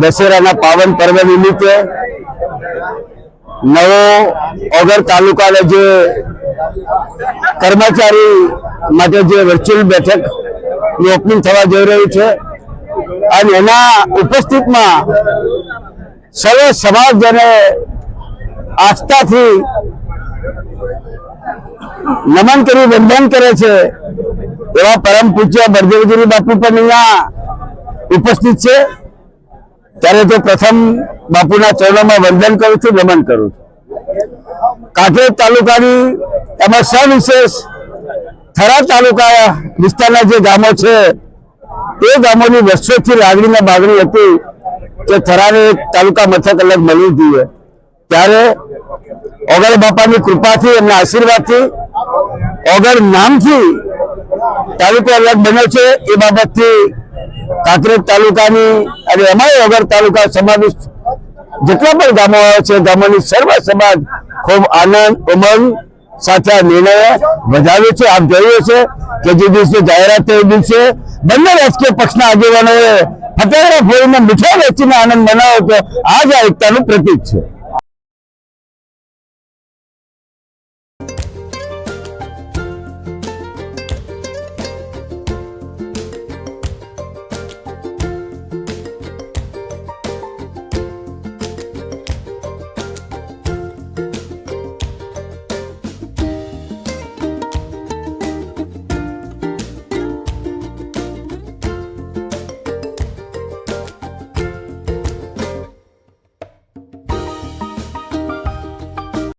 દશેરાના પાવન પર્વ નિમિત્તે નવો ઓગર તાલુકાને જે કર્મચારી માટે જે વર્ચ્યુઅલ બેઠકની ઓપનિંગ થવા જઈ રહી છે અને એના ઉપસ્થિતમાં સર્વ સમાજ અને આસ્થાથી નમન કરી વંદન કરે છે એવા પરમ પૂજ્ય બળદેવગીરી બાપુ પણ અહીંયા ઉપસ્થિત છે। ત્યારે તો પ્રથમ બાપુના ચરણોમાં વંદન કરું છું, નમન કરું છું। કાંકરેજ તાલુકાની એમાં સવિશેષ થરા તાલુકા વિસ્તારના જે ગામો છે એ ગામોની વર્ષોથી લાગણીને બાગણી હતી કે થરાને એક તાલુકા મથક અલગ મળવું જોઈએ। ત્યારે ઓગળ બાપાની કૃપાથી એમના આશીર્વાદથી ઓગળ નામથી તાલુકો અલગ બન્યો છે। એ બાબતથી કાંકરેજ તાલુકાની અને એમાં ઓગળ તાલુકા સમાવિષ્ટ જેટલા પણ ગામો આવે છે ગામોની સર્વ સમાજ ખૂબ આનંદ ઉમંગ સાથે આ નિર્ણય વધાવ્યો છે। આપ જોયું છે કે જે દિવસે જાહેરાત થઈ દિવસે બંને રાજકીય પક્ષના આગેવાનોએ ફટાકડા ફોડીને મીઠાઈ વેચીને આનંદ મનાવ્યો હતો। આ જ આ એકતાનું પ્રતીક છે।